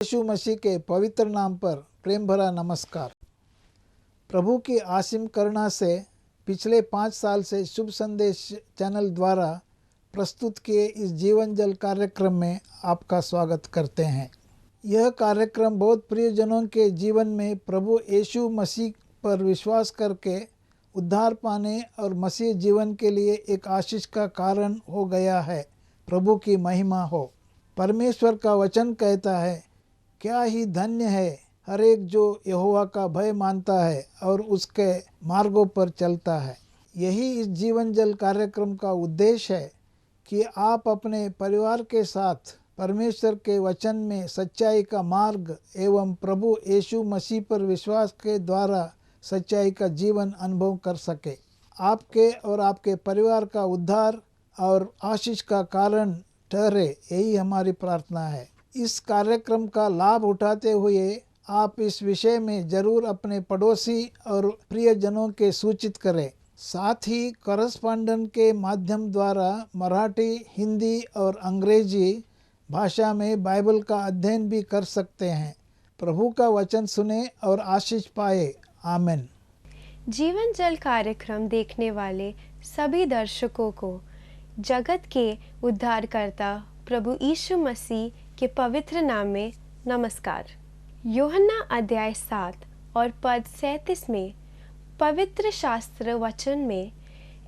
यीशु मसीह के पवित्र नाम पर प्रेम भरा नमस्कार। प्रभु की असीम करुणा से पिछले 5 साल से शुभ संदेश चैनल द्वारा प्रस्तुत किए इस जीवन जल कार्यक्रम में आपका स्वागत करते हैं। यह कार्यक्रम बहुत प्रियजनों के जीवन में प्रभु यीशु मसीह पर विश्वास करके उद्धार पाने और मसीह जीवन के लिए एक आशीष का कारण हो गया है। प्रभु की महिमा हो। परमेश्वर का वचन कहता है, क्या ही धन्य है हर एक जो यहोवा का भय मानता है और उसके मार्गों पर चलता है। यही इस जीवन जल कार्यक्रम का उद्देश्य है कि आप अपने परिवार के साथ परमेश्वर के वचन में सच्चाई का मार्ग एवं प्रभु यीशु मसीह पर विश्वास के द्वारा सच्चाई का जीवन अनुभव कर सके। आपके और आपके परिवार का उद्धार और आशीष का कारण ठहरे, यही हमारी प्रार्थना है। इस कार्यक्रम का लाभ उठाते हुए आप इस विषय में जरूर अपने पड़ोसी और प्रियजनों के सूचित करें। साथ ही करस्पॉन्डेंट के माध्यम द्वारा मराठी, हिंदी और अंग्रेजी भाषा में बाइबल का अध्ययन भी कर सकते हैं। प्रभु का वचन सुने और आशीष पाए। आमीन। जीवन जल कार्यक्रम देखने वाले सभी दर्शकों को जगत के उद्धारकर्ता प्रभु यीशु मसीह के पवित्र नाम में नमस्कार। यूहन्ना अध्याय 7 और पद 37 में पवित्र शास्त्र वचन में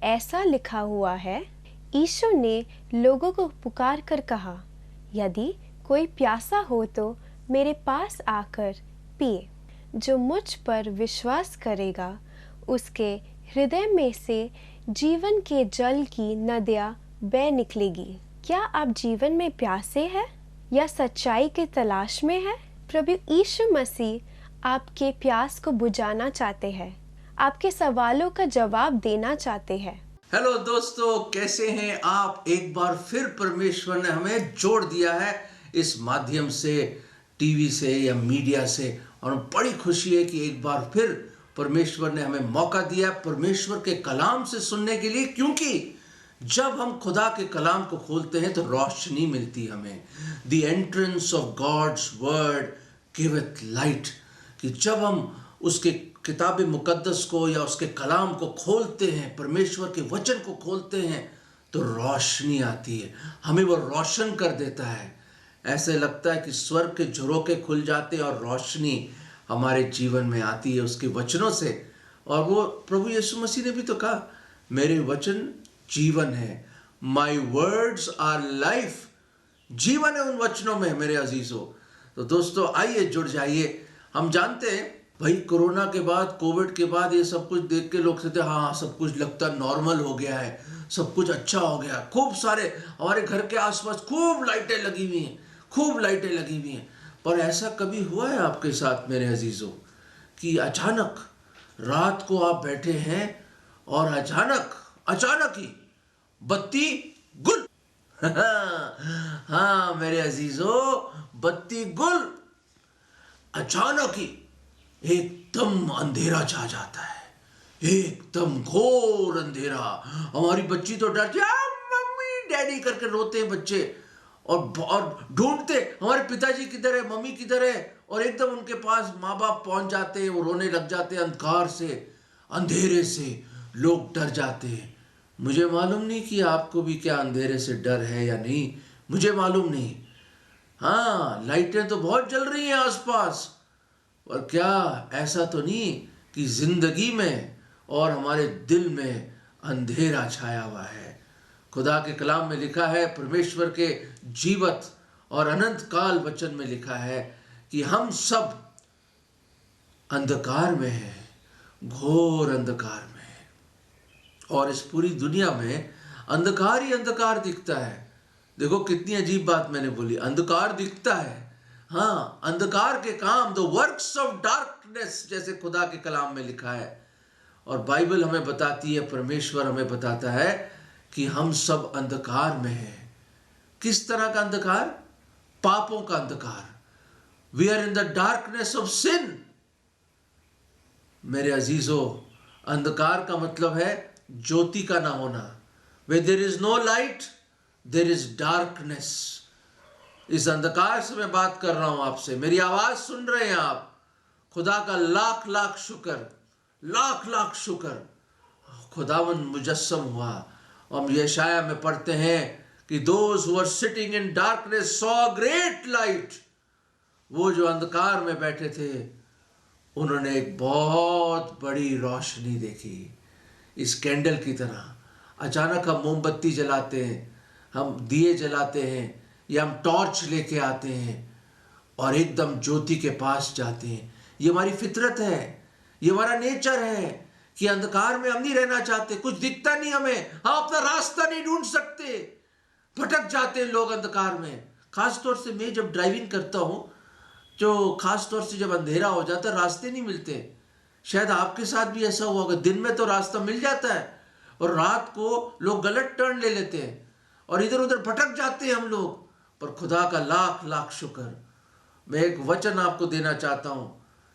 ऐसा लिखा हुआ है, यीशु ने लोगों को पुकार कर कहा, यदि कोई प्यासा हो तो मेरे पास आकर पिए। जो मुझ पर विश्वास करेगा उसके हृदय में से जीवन के जल की नदियाँ बह निकलेगी। क्या आप जीवन में प्यासे हैं या सच्चाई की तलाश में हैं? प्रभु यीशु मसीह आपके प्यास को बुझाना चाहते हैं, आपके सवालों का जवाब देना चाहते हैं। हेलो दोस्तों, कैसे हैं आप? एक बार फिर परमेश्वर ने हमें जोड़ दिया है इस माध्यम से, टीवी से या मीडिया से, और बड़ी खुशी है कि एक बार फिर परमेश्वर ने हमें मौका दिया परमेश्वर के कलाम से सुनने के लिए। क्योंकि जब हम खुदा के कलाम को खोलते हैं तो रोशनी मिलती है हमें। The entrance of God's word giveth light. कि जब हम उसके किताब मुकद्दस को या उसके कलाम को खोलते हैं, परमेश्वर के वचन को खोलते हैं, तो रोशनी आती है, हमें वो रोशन कर देता है। ऐसे लगता है कि स्वर्ग के झरोखे खुल जाते हैं और रोशनी हमारे जीवन में आती है उसके वचनों से। और वो प्रभु यीशु मसीह ने भी तो कहा, मेरे वचन जीवन है। My words our life. जीवन है उन वचनों में मेरे अजीजों। तो दोस्तों आइए जुड़ जाइए। हम जानते हैं भाई, कोरोना के बाद, कोविड के बाद ये सब कुछ देख के लोग कहते हैं हाँ सब कुछ लगता नॉर्मल हो गया है, सब कुछ अच्छा हो गया। खूब सारे हमारे घर के आसपास खूब लाइटें लगी हुई हैं, खूब लाइटें लगी हुई हैं। पर ऐसा कभी हुआ है आपके साथ मेरे अजीजों कि अचानक रात को आप बैठे हैं और अचानक ही बत्ती गुल? हाँ मेरे अजीजों, बत्ती गुल। अचानक ही एकदम अंधेरा छा जाता है, एकदम घोर अंधेरा। हमारी बच्ची तो डर जाए, मम्मी डैडी करके रोते हैं बच्चे और ढूंढते हमारे पिताजी किधर है, मम्मी किधर है, और एकदम उनके पास माँ बाप पहुंच जाते हैं, वो रोने लग जाते हैं। अंधकार से, अंधेरे से लोग डर जाते हैं। मुझे मालूम नहीं कि आपको भी क्या अंधेरे से डर है या नहीं, मुझे मालूम नहीं। हाँ, लाइटें तो बहुत जल रही हैं आसपास, और क्या ऐसा तो नहीं कि जिंदगी में और हमारे दिल में अंधेरा छाया हुआ है? खुदा के कलाम में लिखा है, परमेश्वर के जीवत और अनंत काल वचन में लिखा है कि हम सब अंधकार में हैं, घोर अंधकार में। और इस पूरी दुनिया में अंधकार ही अंधकार दिखता है। देखो कितनी अजीब बात मैंने बोली, अंधकार दिखता है। हाँ, अंधकार के काम, द वर्क्स ऑफ डार्कनेस, जैसे खुदा के कलाम में लिखा है। और बाइबल हमें बताती है, परमेश्वर हमें बताता है कि हम सब अंधकार में हैं। किस तरह का अंधकार? पापों का अंधकार। We are in the darkness of sin. मेरे अजीजों, अंधकार का मतलब है ज्योति का ना होना। Where there is no light, there is darkness. इस अंधकार से मैं बात कर रहा हूं आपसे, मेरी आवाज सुन रहे हैं आप। खुदा का लाख लाख शुक्र, लाख लाख शुक्र। खुदावन मुजस्सम हुआ। हम यशाया में पढ़ते हैं कि those who were sitting in darkness saw great light। वो जो अंधकार में बैठे थे उन्होंने एक बहुत बड़ी रोशनी देखी। इस कैंडल की तरह अचानक हम मोमबत्ती जलाते हैं, हम दिए जलाते हैं, या हम टॉर्च लेके आते हैं और एकदम ज्योति के पास जाते हैं। ये हमारी फितरत है, ये हमारा नेचर है कि अंधकार में हम नहीं रहना चाहते। कुछ दिखता नहीं हमें, हम अपना रास्ता नहीं ढूंढ सकते, भटक जाते हैं लोग अंधकार में। खासतौर से मैं जब ड्राइविंग करता हूँ, जो खासतौर से जब अंधेरा हो जाता है, रास्ते नहीं मिलते। शायद आपके साथ भी ऐसा हुआ होगा। दिन में तो रास्ता मिल जाता है और रात को लोग गलत टर्न ले लेते हैं और इधर उधर भटक जाते हैं हम लोग। पर खुदा का लाख लाख शुक्र। मैं एक वचन आपको देना चाहता हूं।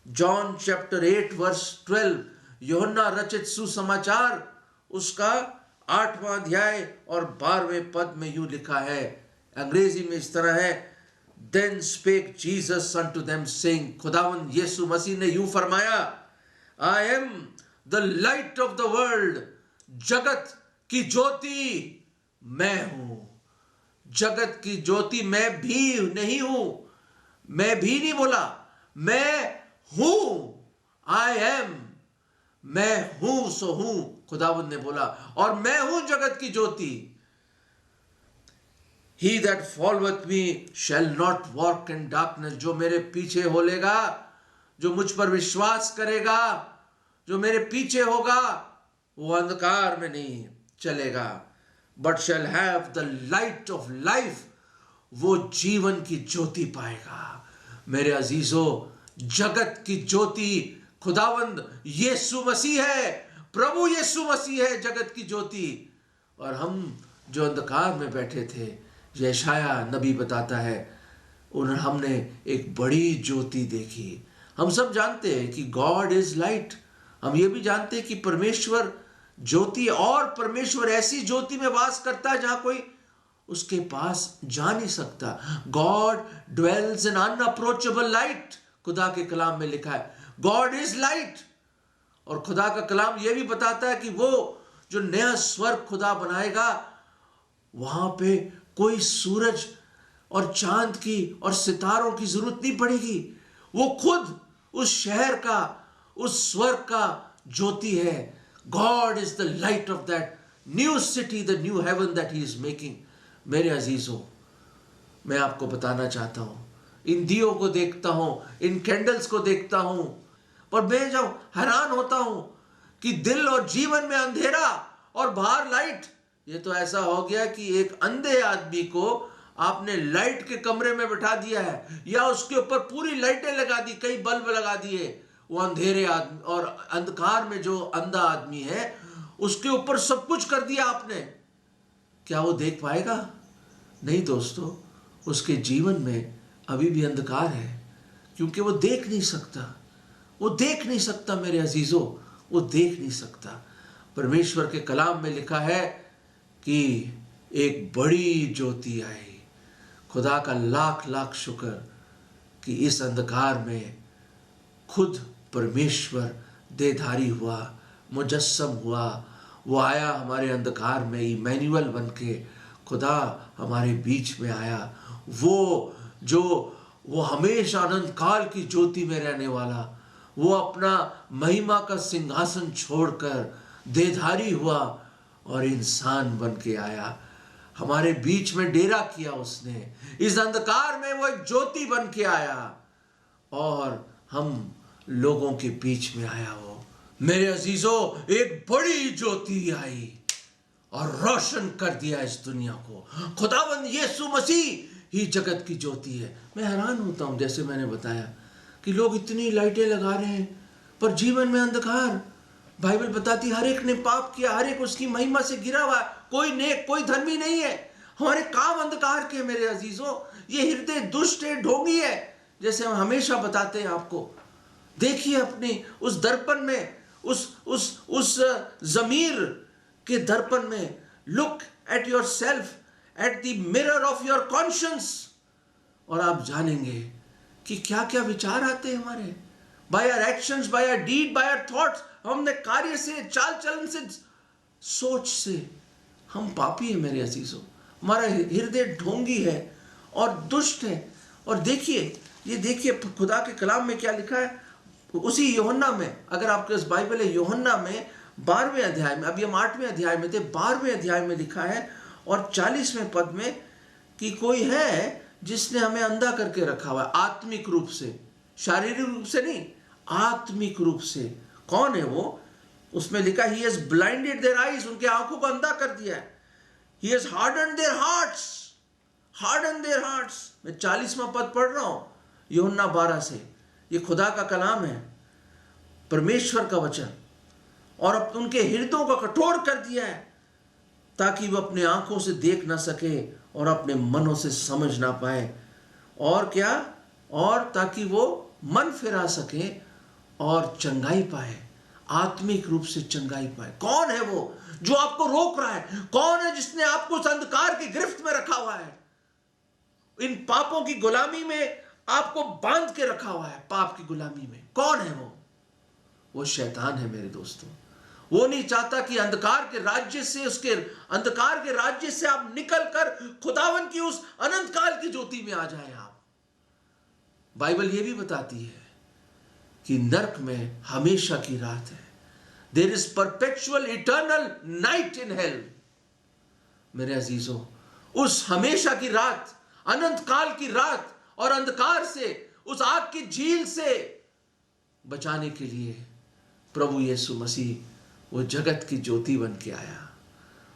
जॉन चैप्टर 8 वर्स 12, यूहन्ना रचित सुसमाचार उसका 8वां अध्याय और 12वें पद में यूं लिखा है, अंग्रेजी में इस तरह है, Then spake Jesus unto them saying, खुदावन यीशु मसीह ने यूं फरमाया, I am the light of the world। जगत की ज्योति मैं हूं। जगत की ज्योति मैं भी नहीं हूं। मैं भी नहीं बोला, मैं हूं। I am, मैं हूं सो हूं, खुदावन ने बोला, और मैं हूं जगत की ज्योति। He that followeth me shall not walk in darkness। जो मेरे पीछे होलेगा, जो मुझ पर विश्वास करेगा, जो मेरे पीछे होगा, वो अंधकार में नहीं चलेगा, but shall have the light of life। वो जीवन की ज्योति पाएगा। मेरे अजीजों, जगत की ज्योति खुदावंद यीशु मसीह है, प्रभु यीशु मसीह है जगत की ज्योति। और हम जो अंधकार में बैठे थे, यशाया नबी बताता है, हमने एक बड़ी ज्योति देखी। हम सब जानते हैं कि गॉड इज लाइट। हम ये भी जानते हैं कि परमेश्वर ज्योति, और परमेश्वर ऐसी ज्योति में वास करता है जहां कोई उसके पास जा नहीं सकता। God dwells in unapproachable light. खुदा के कलाम में लिखा है गॉड इज लाइट। और खुदा का कलाम यह भी बताता है कि वो जो नया स्वर्ग खुदा बनाएगा, वहां पे कोई सूरज और चांद की और सितारों की जरूरत नहीं पड़ेगी। वो खुद उस शहर का, उस स्वर्ग का ज्योति है। God is the light of that new city, the new heaven that he is making. मेरे अजीजों, मैं आपको बताना चाहता हूं, इन दियों को देखता हूं, इन कैंडल्स को देखता हूं, पर मैं जब हैरान होता हूं कि दिल और जीवन में अंधेरा और बाहर लाइट। ये तो ऐसा हो गया कि एक अंधे आदमी को आपने लाइट के कमरे में बिठा दिया है, या उसके ऊपर पूरी लाइटें लगा दी, कई बल्ब लगा दिए। वो अंधेरे आदमी और अंधकार में जो अंधा आदमी है, उसके ऊपर सब कुछ कर दिया आपने। क्या वो देख पाएगा? नहीं दोस्तों, उसके जीवन में अभी भी अंधकार है, क्योंकि वो देख नहीं सकता। वो देख नहीं सकता मेरे अजीजों, वो देख नहीं सकता। परमेश्वर के कलाम में लिखा है कि एक बड़ी ज्योति आई। खुदा का लाख लाख शुक्र कि इस अंधकार में खुद परमेश्वर देहधारी हुआ, मुजस्सम हुआ। वो आया हमारे अंधकार में, इमैनुअल बन के खुदा हमारे बीच में आया। वो हमेशा अनंत काल की ज्योति में रहने वाला, वो अपना महिमा का सिंहासन छोड़कर देहधारी हुआ और इंसान बन के आया। हमारे बीच में डेरा किया उसने। इस अंधकार में वो एक ज्योति बन के आया और हम लोगों के बीच में आया। वो मेरे अजीजों, एक बड़ी ज्योति आई और रोशन कर दिया इस दुनिया को। खुदावंद यीशु मसीह ही जगत की ज्योति है। मैं हैरान होता हूं, जैसे मैंने बताया कि लोग इतनी लाइटें लगा रहे हैं पर जीवन में अंधकार। बाइबल बताती हर एक ने पाप किया, हर एक उसकी महिमा से गिरा हुआ, कोई नेक कोई धर्मी नहीं है। हमारे काम अंधकार के मेरे अजीजों। ये हृदय दुष्ट है, ढोंगी है, जैसे हम हमेशा बताते हैं आपको। देखिए अपने उस दर्पण में, उस जमीर के दर्पण में, look at your self, at the mirror of your conscience. और आप जानेंगे कि क्या क्या विचार आते हैं हमारे, by our actions, by our deed, by our thoughts. हम अपने कार्य से, चाल चलन से, सोच से हम पापी हैं मेरे अजीजों। हमारा हृदय ढोंगी है और दुष्ट है। और देखिए, ये देखिए खुदा के कलाम में क्या लिखा है, उसी यूहन्ना में, अगर आपके पास बाइबल है, यूहन्ना में 12वें अध्याय में, अभी हम 8वें अध्याय में थे, 12वें अध्याय में लिखा है और 40वें पद में कि कोई है जिसने हमें अंधा करके रखा हुआ है, आत्मिक रूप से, शारीरिक रूप से नहीं, आत्मिक रूप से। कौन है वो? उसमें लिखा, he has blinded their eyes, उनके आंखों को अंधा कर दिया है। He has hardened there hearts, harden there hearts. मैं 40वां पद पढ़ रहा हूं यूहन्ना 12 से। ये खुदा का कलाम है, परमेश्वर का वचन। और अब उनके हृदयों को कठोर कर दिया है ताकि वो अपने आंखों से देख ना सके और अपने मनों से समझ ना पाए। और क्या? और ताकि वो मन फिरा सके और चंगाई पाए, आत्मिक रूप से चंगाई पाए। कौन है वो जो आपको रोक रहा है? कौन है जिसने आपको उस अंधकार की गिरफ्त में रखा हुआ है, इन पापों की गुलामी में आपको बांध के रखा हुआ है, पाप की गुलामी में? कौन है वो? वो शैतान है मेरे दोस्तों। वो नहीं चाहता कि अंधकार के राज्य से, उसके अंधकार के राज्य से आप निकलकर खुदावन की उस अनंत काल की ज्योति में आ जाए आप। बाइबल ये भी बताती है कि नरक में हमेशा की रात है। There is perpetual eternal night in hell. मेरे अजीजों, उस हमेशा की रात, अनंत काल की रात और अंधकार से, उस आग की झील से बचाने के लिए प्रभु यीशु मसीह वो जगत की ज्योति बन के आया।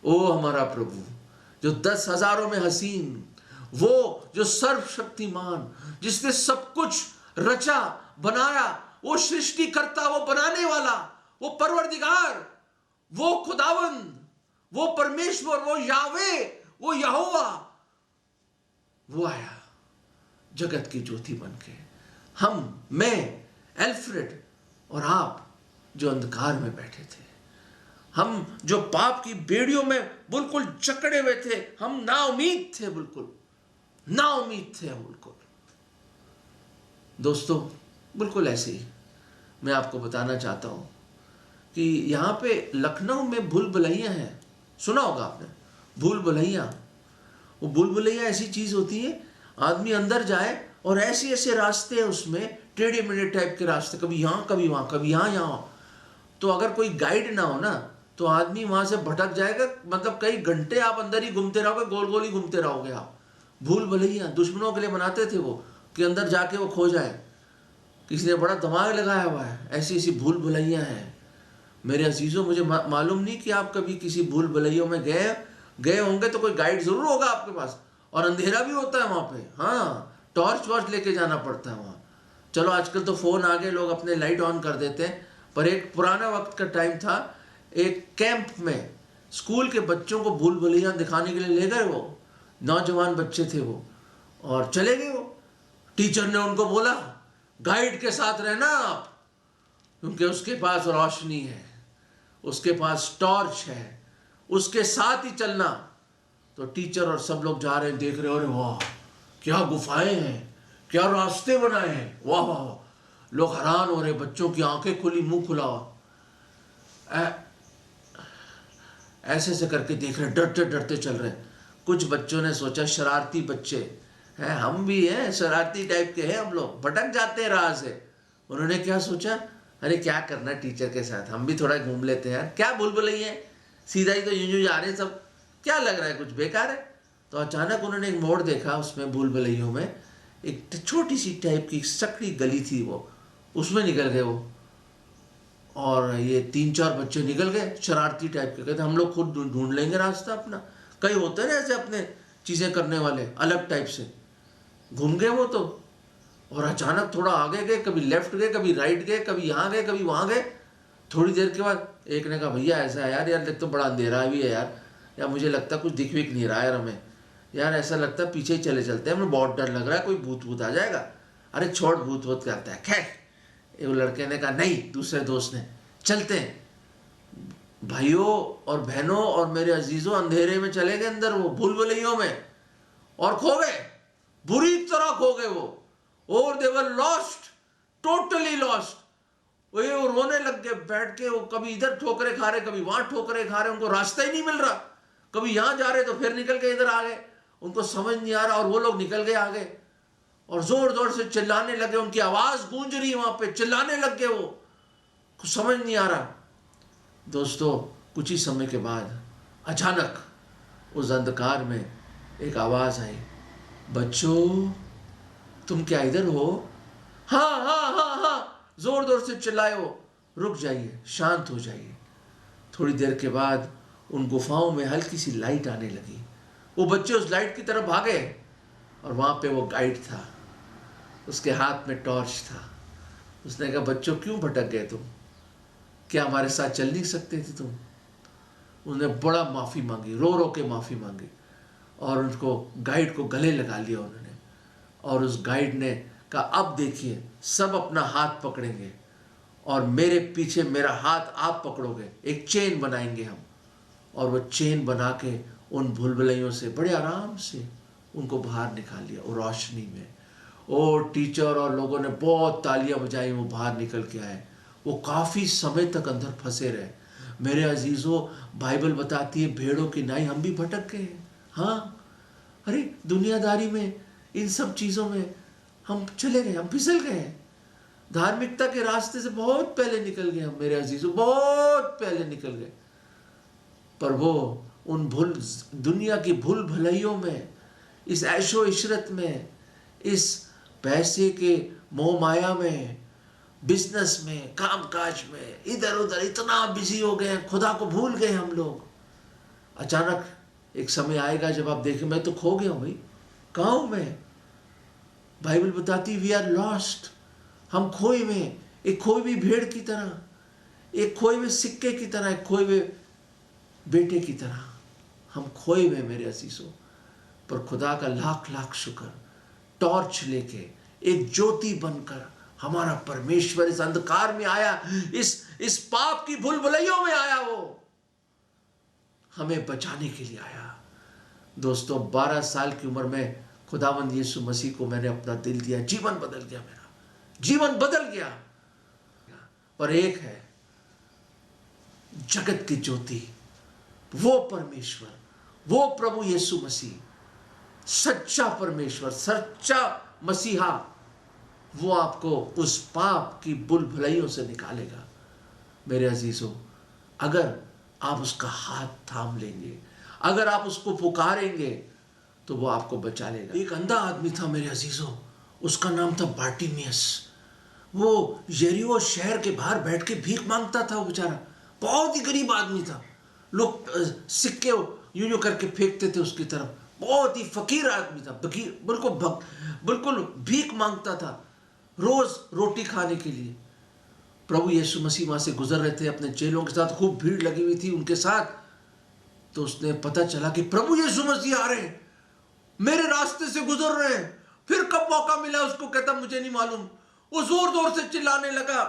ओ हमारा प्रभु, जो 10,000 में हसीन, वो जो सर्वशक्तिमान, जिसने सब कुछ रचा बनाया, वो सृष्टिकर्ता, वो बनाने वाला, वो परवरदिगार, वो खुदावंद, वो परमेश्वर, वो यावे, वो यहोवा, वो आया जगत की ज्योति बन के। मैं, एल्फ्रेड और आप जो अंधकार में बैठे थे, हम जो पाप की बेड़ियों में बिल्कुल जकड़े हुए थे, हम नाउमीद थे, बिल्कुल नाउमीद थे बिल्कुल। दोस्तों, बिल्कुल ऐसे ही मैं आपको बताना चाहता हूं कि यहां पे लखनऊ में भूल भुलैया है। सुना होगा आपने भूल भुलैया। वो भूल भुलैया ऐसी चीज होती है, आदमी अंदर जाए और ऐसे ऐसे रास्ते हैं उसमें, टेढ़े मेढ़े टाइप के रास्ते, कभी यहां कभी वहां, कभी यहां। तो अगर कोई गाइड ना हो ना तो आदमी वहां से भटक जाएगा। मतलब कई घंटे आप अंदर ही घूमते रहोगे, गोल गोल ही घूमते रहोगे आप। भूल भुलैया दुश्मनों के लिए बनाते थे वो, कि अंदर जाके वो खो जाए। किसी ने बड़ा दिमाग लगाया हुआ है, ऐसी ऐसी भूल भुलैया है। मेरे अजीजों, मुझे मालूम नहीं कि आप कभी किसी भूल भुलैयों में गए होंगे, तो कोई गाइड जरूर होगा आपके पास। और अंधेरा भी होता है वहां पे, हाँ, टॉर्च वॉर्च लेके जाना पड़ता है वहां। चलो आजकल तो फोन आ गए, लोग अपने लाइट ऑन कर देते हैं, पर एक पुराना वक्त का टाइम था, एक कैंप में स्कूल के बच्चों को भूल भुलैया दिखाने के लिए ले गए। वो नौजवान बच्चे थे वो, और चले गए वो। टीचर ने उनको बोला, गाइड के साथ रहना आप, क्योंकि उसके पास रोशनी है, उसके पास टॉर्च है, उसके साथ ही चलना। तो टीचर और सब लोग जा रहे हैं, देख रहे हो, अरे वाह क्या गुफाएं हैं, क्या रास्ते बनाए हैं, वाह वाह वाह। लोग हैरान हो रहे, बच्चों की आंखें खुली, मुंह खुला, ऐसे ऐसे करके देख रहे, डरते डरते चल रहे। कुछ बच्चों ने सोचा, शरारती बच्चे हैं, हम भी हैं, शरारती टाइप के हैं हम लोग, भटक जाते हैं राह से। उन्होंने क्या सोचा, अरे क्या करना टीचर के साथ, हम भी थोड़ा घूम लेते हैं यार, क्या भूल भुलैया, सीधा ही तो यूं जा रहे सब, क्या लग रहा है, कुछ बेकार है। तो अचानक उन्होंने एक मोड़ देखा, उसमें भूल भुलैयों में एक छोटी सी टाइप की सकड़ी गली थी, वो उसमें निकल गए वो। और ये 3-4 बच्चे निकल गए शरारती टाइप के, कहते हम लोग खुद ढूंढ लेंगे रास्ता अपना। कई होते हैं ना ऐसे अपने चीज़ें करने वाले, अलग टाइप से। घूम गए वो तो, और अचानक थोड़ा आगे गए, कभी लेफ्ट गए, कभी राइट गए, कभी यहाँ गए, कभी वहाँ गए। थोड़ी देर के बाद एक ने कहा, भैया ऐसा है यार, देख तो बड़ा अंधेरा भी है यार मुझे लगता कुछ दिख विख नहीं रहा है हमें यार, ऐसा लगता है पीछे ही चले चलते हैं, हमें बहुत डर लग रहा है, कोई भूत आ जाएगा। अरे छोड़, भूत करता है। खैर वो लड़के ने कहा, नहीं, दूसरे दोस्त ने, चलते हैं। भाइयों और बहनों और मेरे अजीजों, अंधेरे में चले गए अंदर वो भूल भुलैयों में, और खो गए। बुरी तरह खो गए वो, और दे वर लॉस्ट, टोटली लॉस्ट। वो रोने लग गए बैठ के, वो कभी इधर ठोकरे खा रहे, कभी वहां ठोकरे खा रहे, उनको रास्ता ही नहीं मिल रहा, कभी यहां जा रहे तो फिर निकल के इधर आ गए, उनको समझ नहीं आ रहा, और वो लोग निकल गए आगे और जोर जोर से चिल्लाने लगे, उनकी आवाज गूंज रही है वहां पे, चिल्लाने लग गए, वो कुछ समझ नहीं आ रहा। दोस्तों कुछ ही समय के बाद अचानक उस अंधकार में एक आवाज आई, बच्चों तुम क्या इधर हो? हाँ हाँ हाँ हाँ, जोर जोर से चिल्लाए वो। रुक जाइए, शांत हो जाइए। थोड़ी देर के बाद उन गुफाओं में हल्की सी लाइट आने लगी, वो बच्चे उस लाइट की तरफ भागे और वहां पे वो गाइड था, उसके हाथ में टॉर्च था। उसने कहा, बच्चों क्यों भटक गए तुम? क्या हमारे साथ चल नहीं सकते थे तुम? उन्होंने बड़ा माफ़ी मांगी, रो रो के माफ़ी मांगी, और उनको गाइड को गले लगा लिया उन्होंने। और उस गाइड ने कहा, अब देखिए सब अपना हाथ पकड़ेंगे और मेरे पीछे मेरा हाथ आप पकड़ोगे, एक चेन बनाएंगे हम। और वो चेन बना के उन भूलभुलैयों से बड़े आराम से उनको बाहर निकाल लिया, वो रोशनी में। और टीचर और लोगों ने बहुत तालियां बजाई, वो बाहर निकल के आए। वो काफ़ी समय तक अंदर फंसे रहे। मेरे अजीज़ों, बाइबल बताती है भेड़ों की नाई हम भी भटक गए हैं। हाँ, अरे दुनियादारी में, इन सब चीज़ों में हम चले गए, हम फिसल गए हैं। धार्मिकता के रास्ते से बहुत पहले निकल गए हम मेरे अजीज़ों, बहुत पहले निकल गए। पर वो उन दुनिया की भूल भलाइयों में, इस ऐशो इशरत में, इस पैसे के मोह माया में, बिजनेस में, कामकाज में, इधर उधर इतना बिजी हो गए, खुदा को भूल गए हम लोग। अचानक एक समय आएगा जब आप देखें, मैं तो खो गया हूं भाई, कहाँ हूं मैं? बाइबल बताती वी आर लॉस्ट, हम खोए हुए, एक खोई हुई भेड़ की तरह, एक खोए हुए सिक्के की तरह, एक खोए हुए बेटे की तरह हम खोए हुए मेरे अजीजों। पर खुदा का लाख लाख शुक्र, टॉर्च लेके एक ज्योति बनकर हमारा परमेश्वर इस अंधकार में आया, इस पाप की भूलभुलैयों में आया, वो हमें बचाने के लिए आया। दोस्तों 12 साल की उम्र में खुदावंद यीशु मसीह को मैंने अपना दिल दिया, जीवन बदल गया, मेरा जीवन बदल गया। पर एक है जगत की ज्योति, वो परमेश्वर, वो प्रभु यीशु मसीह, सच्चा परमेश्वर, सच्चा मसीहा, वो आपको उस पाप की भूलभुलैयों से निकालेगा। मेरे अजीजों, अगर आप उसका हाथ थाम लेंगे, अगर आप उसको पुकारेंगे, तो वो आपको बचा लेगा। एक अंधा आदमी था मेरे अजीजों, उसका नाम था बार्टिमियस। वो यरीहो शहर के बाहर बैठ के भीख मांगता था। वो बेचारा बहुत ही गरीब आदमी था, लोग सिक्के यूं यूं करके फेंकते थे उसकी तरफ। बहुत ही फकीर आदमी था, बिल्कुल भीख मांगता था रोज रोटी खाने के लिए। प्रभु यीशु मसीह वहां से गुजर रहे थे अपने चेलों के साथ, खूब भीड़ लगी हुई थी उनके साथ। तो उसने पता चला कि प्रभु यीशु मसीह आ रहे हैं, मेरे रास्ते से गुजर रहे हैं। फिर कब मौका मिला उसको, कहता मुझे नहीं मालूम। वो जोर जोर से चिल्लाने लगा,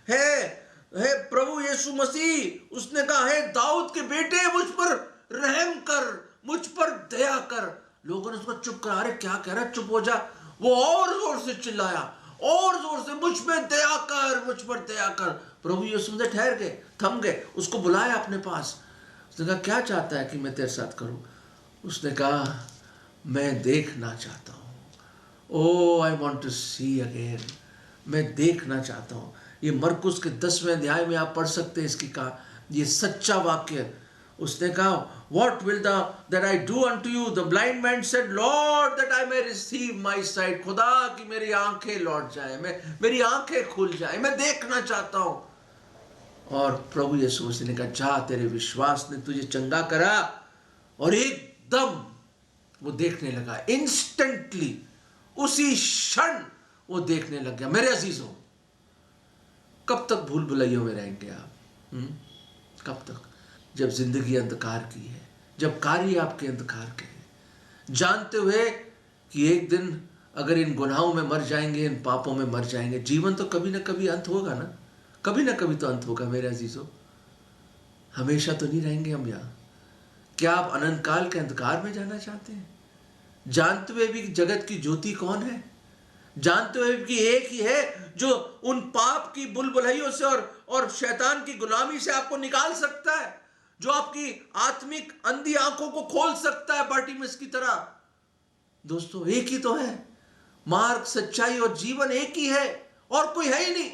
हे प्रभु यीशु मसीह। उसने कहा, हे दाऊद के बेटे, मुझ पर रहम कर, मुझ पर दया कर। लोगों ने उसको चुप करा, अरे क्या कह रहा है, चुप हो जा। वो और जोर से चिल्लाया, और जोर से, मुझ में दया कर, मुझ पर दया कर। प्रभु यीशु मसीह ठहर गए, थम गए, उसको बुलाया अपने पास। उसने कहा, क्या चाहता है कि मैं तेरे साथ करूं? उसने कहा, मैं देखना चाहता हूं। O I want to see again, मैं देखना चाहता हूं। ये मरकुस के 10वें अध्याय में आप पढ़ सकते हैं इसकी कहा, ये सच्चा वाक्य। उसने कहा, what will that I do unto you? The blind man said, Lord, that I may receive my sight. खुदा कि मेरी आंखें लौट जाए, मेरी आंखें खुल जाए, मैं देखना चाहता हूं। और प्रभु यीशु मसीह ने कहा, जा, तेरे विश्वास ने तुझे चंगा करा। और एकदम वो देखने लगा, इंस्टेंटली, उसी क्षण वो देखने लग गया। मेरे अजीजों, कब तक भूल भुलैयों में रहेंगे आप? कब तक? जब जिंदगी अंधकार की है, जब कार्य आपके अंधकार के हैं, जानते हुए कि एक दिन अगर इन गुनाहों में मर जाएंगे, इन पापों में मर जाएंगे, जीवन तो कभी ना कभी अंत होगा ना, कभी ना कभी तो अंत होगा। मेरे अजीजों, हमेशा तो नहीं रहेंगे हम यहाँ। क्या आप अनंत काल के अंधकार में जाना चाहते हैं? जानते हुए भी कि जगत की ज्योति कौन है? जानते हुए भी कि एक ही है जो उन पाप की बुलबुलाइयों से और शैतान की गुलामी से आपको निकाल सकता है, जो आपकी आत्मिक अंधी आंखों को खोल सकता है बार्टिमेस की तरह। दोस्तों, एक ही तो है। मार्ग, सच्चाई और जीवन एक ही है, और कोई है ही नहीं।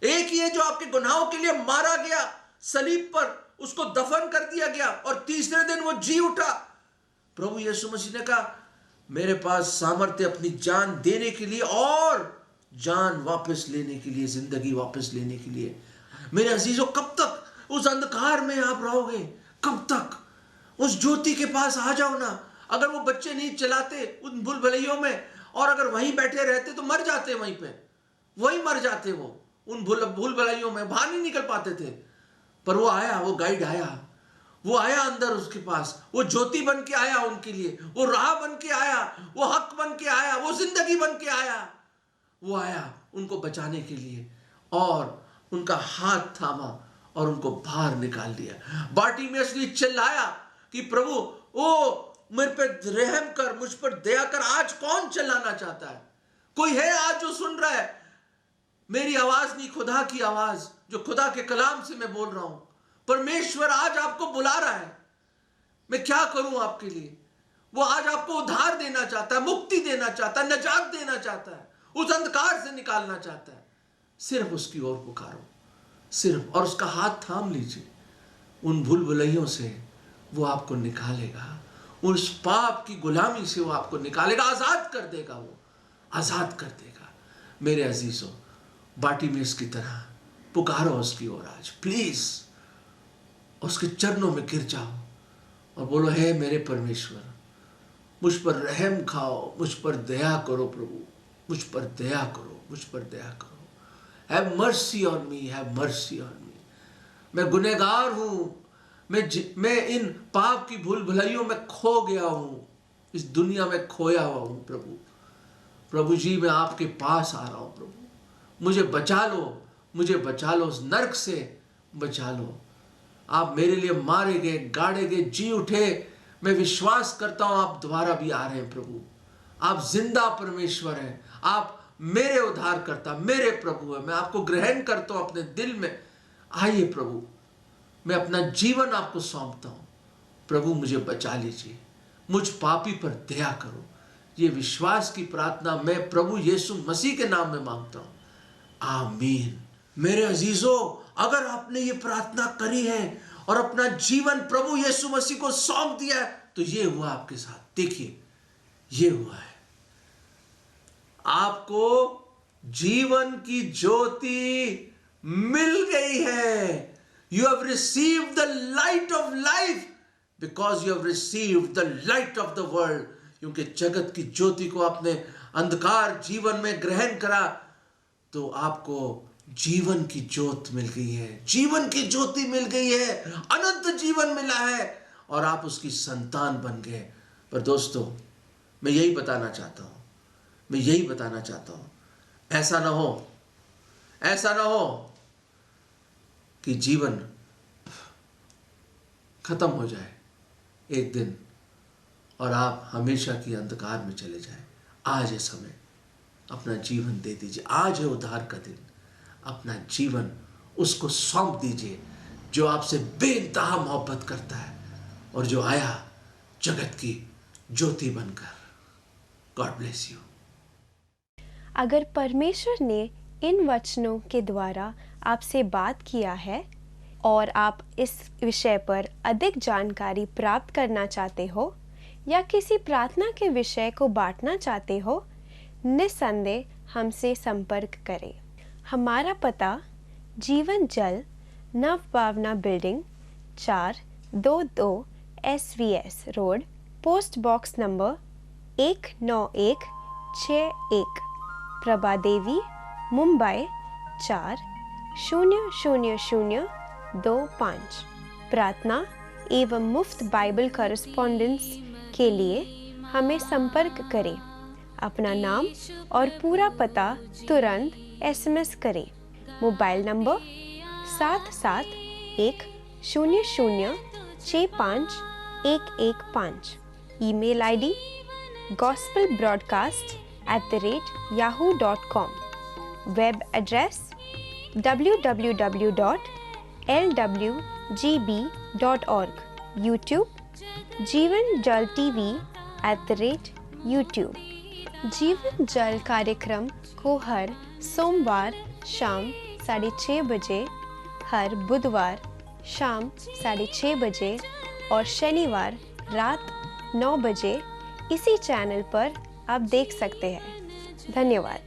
एक ही है जो आपके गुनाहों के लिए मारा गया सलीब पर, उसको दफन कर दिया गया और तीसरे दिन वो जी उठा। प्रभु यीशु मसीह ने कहा, मेरे पास सामर्थ्य अपनी जान देने के लिए और जान वापस लेने के लिए, जिंदगी वापस लेने के लिए। मेरे अजीजों, कब तक उस अंधकार में आप रहोगे? कब तक? उस ज्योति के पास आ जाओ ना। अगर वो बच्चे नहीं चलाते उन भूल भुलैयों में, और अगर वहीं बैठे रहते तो मर जाते, वहीं पे वहीं मर जाते। वो उन भूल भुलैयों में बाहर नहीं निकल पाते थे। पर वो आया, वो गाइड आया, वो आया अंदर उसके पास, वो ज्योति बन के आया उनके लिए, वो राह बन के आया, वो हक बन के आया, वो जिंदगी बन के आया। वो आया उनको बचाने के लिए और उनका हाथ थामा और उनको बाहर निकाल दिया। बार्टिमेउस ने चिल्लाया कि प्रभु, ओ मेरे पे रहम कर, मुझ पर दया कर। आज कौन चिल्लाना चाहता है? कोई है आज जो सुन रहा है? मेरी आवाज नहीं, खुदा की आवाज, जो खुदा के कलाम से मैं बोल रहा हूं। परमेश्वर आज आपको बुला रहा है। मैं क्या करूं आपके लिए? वो आज आपको उद्धार देना चाहता है, मुक्ति देना चाहता है, निजात देना चाहता है, उस अंधकार से निकालना चाहता है। सिर्फ उसकी ओर पुकारो, सिर्फ, और उसका हाथ थाम लीजिए। उन भूल भुलैयों से वो आपको निकालेगा, उस पाप की गुलामी से वो आपको निकालेगा, आजाद कर देगा, वो आजाद कर देगा। मेरे अजीजों, बार्टिमेउस की तरह पुकारो उसकी ओर आज, प्लीज उसके चरणों में गिर जाओ और बोलो, हे मेरे परमेश्वर, मुझ पर रहम खाओ, मुझ पर दया करो प्रभु, मुझ पर दया करो, मुझ पर दया करो। Have mercy on me, have mercy on me. मैं गुनहगार हूं, मैं इन पाप की भूल भुलैयों में खो गया हूं, इस दुनिया में खोया हुआ हूं प्रभु। प्रभु जी, मैं आपके पास आ रहा हूं प्रभु, मुझे बचा लो, मुझे बचा लो, उस नर्क से बचा लो। आप मेरे लिए मारे गए, गाड़े गए, जी उठे। मैं विश्वास करता हूं आप दोबारा भी आ रहे हैं प्रभु। आप जिंदा परमेश्वर हैं, आप मेरे उद्धारकर्ता, मेरे प्रभु हैं। मैं आपको ग्रहण करता हूं अपने दिल में। आइए प्रभु, मैं अपना जीवन आपको सौंपता हूं। प्रभु मुझे बचा लीजिए, मुझ पापी पर दया करो। ये विश्वास की प्रार्थना मैं प्रभु यीशु मसीह के नाम में मांगता हूं, आमीन। मेरे अजीजों, अगर आपने ये प्रार्थना करी है और अपना जीवन प्रभु यीशु मसीह को सौंप दिया है, तो ये हुआ आपके साथ। देखिए, ये हुआ है। आपको जीवन की ज्योति मिल गई है। You have received the light of life because you have received the light of the world. क्योंकि जगत की ज्योति को आपने अंधकार जीवन में ग्रहण करा, तो आपको जीवन की ज्योत मिल गई है, जीवन की ज्योति मिल गई है, अनंत जीवन मिला है और आप उसकी संतान बन गए। पर दोस्तों, मैं यही बताना चाहता हूं, मैं यही बताना चाहता हूं, ऐसा ना हो, ऐसा ना हो कि जीवन खत्म हो जाए एक दिन और आप हमेशा की अंधकार में चले जाएं। आज है समय, अपना जीवन दे दीजिए। आज है उद्धार का दिन, अपना जीवन उसको सौंप दीजिए जो आपसे बेइंतहा मोहब्बत करता है और जो आया जगत की ज्योति बनकर। God bless you. अगर परमेश्वर ने इन वचनों के द्वारा आपसे बात किया है और आप इस विषय पर अधिक जानकारी प्राप्त करना चाहते हो या किसी प्रार्थना के विषय को बांटना चाहते हो, निस्संदेह हमसे संपर्क करें। हमारा पता Jeevan Jal Navbhavna building 422 SVS road, post box number 19161, Prabha Devi, Mumbai 400025। प्रार्थना एवं मुफ्त बाइबल कॉरेस्पॉन्डेंस के लिए हमें संपर्क करें। अपना नाम और पूरा पता तुरंत SMS करें। Mobile number 7710065115। Email ID gospelbroadcast@yahoo.com, web address www.lwgb.org, YouTube जीवन जल TV @YouTube। जीवन जल कार्यक्रम को हर सोमवार शाम 6:30 बजे, हर बुधवार शाम 6:30 बजे और शनिवार रात 9 बजे इसी चैनल पर आप देख सकते हैं। धन्यवाद।